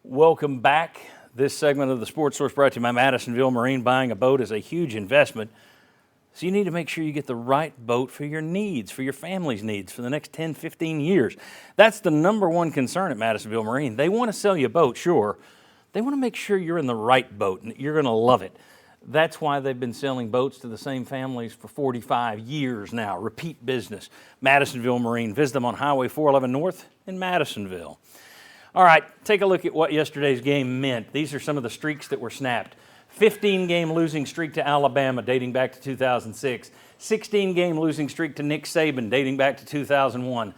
Welcome back. This segment of the Sports Source brought to you by Madisonville Marine. Buying a boat is a huge investment, so you need to make sure you get the right boat for your needs, for your family's needs for the next 10, 15 years. That's the number one concern at Madisonville Marine. They want to sell you a boat, sure. They want to make sure you're in the right boat and that you're going to love it. That's why they've been selling boats to the same families for 45 years now. Repeat business. Madisonville Marine. Visit them on Highway 411 North in Madisonville. All right, take a look at what yesterday's game meant. These are some of the streaks that were snapped. 15-game losing streak to Alabama dating back to 2006. 16-game losing streak to Nick Saban dating back to 2001.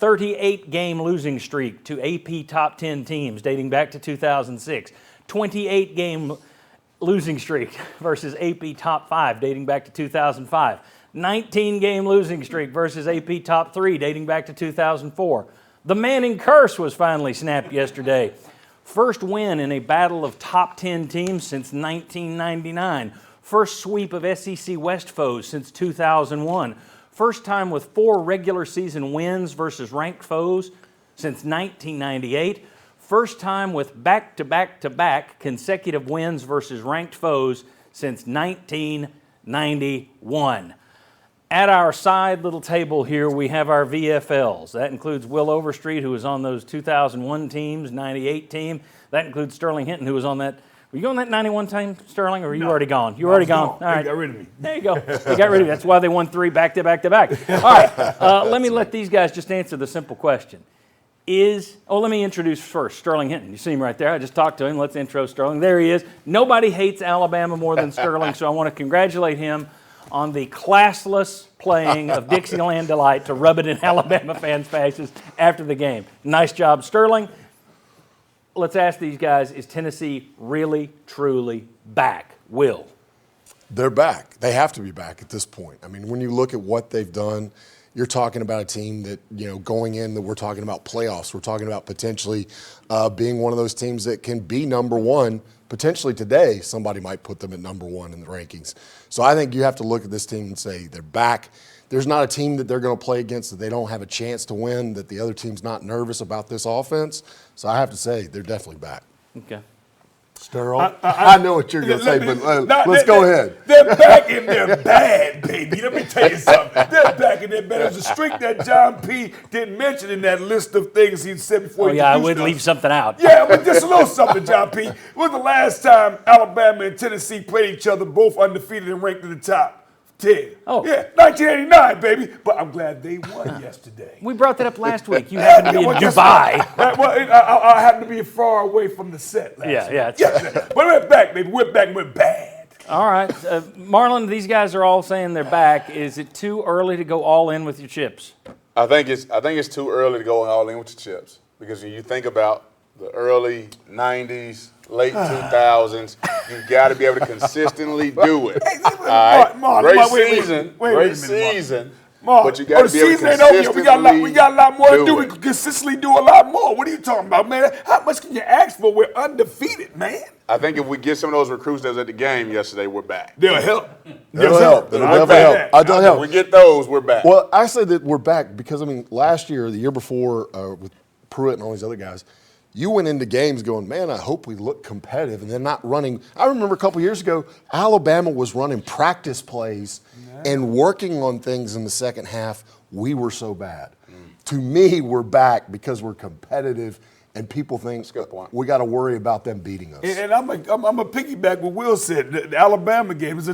38-game losing streak to AP top 10 teams dating back to 2006. 28-game losing streak versus AP top 5 dating back to 2005. 19-game losing streak versus AP top 3 dating back to 2004. The Manning curse was finally snapped yesterday. First win in a battle of top 10 teams since 1999. First sweep of SEC West foes since 2001. First time with 4 regular season wins versus ranked foes since 1998. First time with back-to-back-to-back consecutive wins versus ranked foes since 1991. At our side little table here, we have our VFLs. That includes Will Overstreet, who was on those 2001 teams, 98 team. That includes Sterling Hinton, who was on that. Were you on that 91 team, Sterling, or were you already gone? You were already gone. All right. They got rid of me. There you go. They got rid of you. That's why they won 3 back-to-back-to-back. All right. Let me let these guys just answer the simple question. Let me introduce first Sterling Hinton. You see him right there. I just talked to him. Let's intro Sterling. There he is. Nobody hates Alabama more than Sterling, so I want to congratulate him on the classless playing of Dixieland Delight to rub it in Alabama fans' faces after the game. Nice job, Sterling. Let's ask these guys, is Tennessee really, truly back? Will? They're back. They have to be back at this point. I mean, when you look at what they've done, you're talking about a team that, going in, that we're talking about playoffs. We're talking about potentially being one of those teams that can be number one. Potentially today, somebody might put them at number one in the rankings. So I think you have to look at this team and say they're back. There's not a team that they're going to play against that they don't have a chance to win, that the other team's not nervous about this offense. So I have to say they're definitely back. Okay. Sterling, I know what you're going to say, but let's go ahead. They're back and they're bad, baby. Let me tell you something. They're back and they're bad. There's a streak that John P. didn't mention in that list of things he said before he I would leave something out. Yeah, but just a little something, John P. When was the last time Alabama and Tennessee played each other, both undefeated and ranked in the top 10? Oh. Yeah, 1989, baby. But I'm glad they won yesterday. We brought that up last week. You happened to be in Dubai. I happened to be far away from the set last week. Yeah. But we're back, baby. We're back and we're bad. All right. Marlon, these guys are all saying they're back. Is it too early to go all in with your chips? I think it's too early to go all in with your chips, because when you think about the early 90s, late 2000s, you've got to be able to consistently do it. All right? Great season. But you got to be able to consistently we got a lot more to do. We can consistently do a lot more. What are you talking about, man? How much can you ask for? We're undefeated, man. I think if we get some of those recruits that was at the game yesterday, we're back. They'll help. It'll help. It'll definitely help. If we get those, we're back. Well, I say that we're back because, last year, the year before, with Pruitt and all these other guys, you went into games going, man, I hope we look competitive, and then not running. I remember a couple years ago, Alabama was running practice plays and working on things in the second half. We were so bad. To me, we're back because we're competitive, and people think we got to worry about them beating us. And I'm a piggyback what Will said. The Alabama game was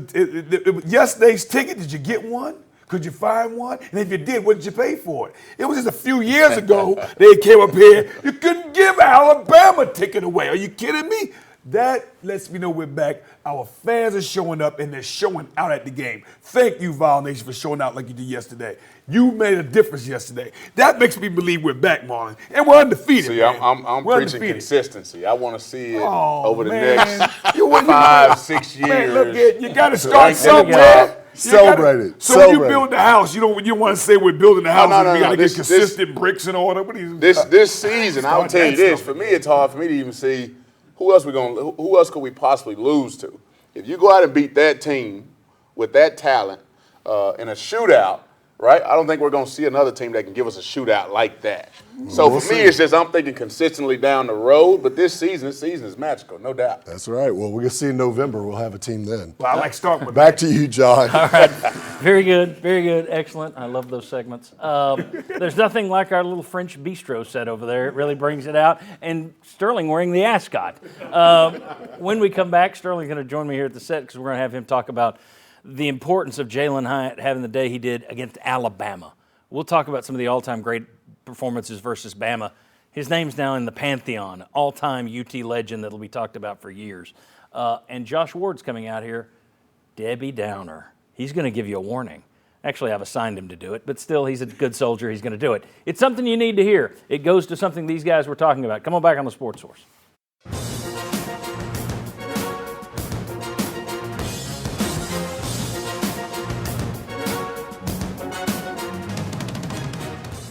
yesterday's ticket. Did you get one? Could you find one? And if you did, what did you pay for it? It was just a few years ago they came up here. You couldn't give Alabama a ticket away. Are you kidding me? That lets me know we're back. Our fans are showing up, and they're showing out at the game. Thank you, Vol Nation, for showing out like you did yesterday. You made a difference yesterday. That makes me believe we're back, Marlon. And we're undefeated. See, I'm preaching consistency. I want to see it over the next 5-6 years. Man, look, you got to start somewhere. Celebrate it. So when you build the house, you want to say we're building the house and we got to get consistent bricks in order. This season, I'll tell you this. For me, it's hard for me to even see who else could we possibly lose to. If you go out and beat that team with that talent in a shootout, I mean, that's going to be a tough game. But I think we're back. I don't know. right? I don't think we're going to see another team that can give us a shootout like that. So We'll for me, see. it's just I'm thinking consistently down the road. But this season is magical, no doubt. That's right. Well, we're going to see in November. We'll have a team then. Well, I like starting with Back to you, John. Very good, excellent. I love those segments. There's nothing like our little French bistro set over there. It really brings it out. And Sterling wearing the ascot. When we come back, Sterling's going to join me here at the set because we're going to have him talk about the importance of Jalen Hyatt having the day he did against Alabama. We'll talk about some of the all-time great performances versus Bama. His name's now in the pantheon, all-time UT legend that'll be talked about for years. And Josh Ward's coming out here, Debbie Downer. He's going to give you a warning. Actually, I've assigned him to do it, but still, he's a good soldier. He's going to do it. It's something you need to hear. It goes to something these guys were talking about. Come on back on the Sports Source.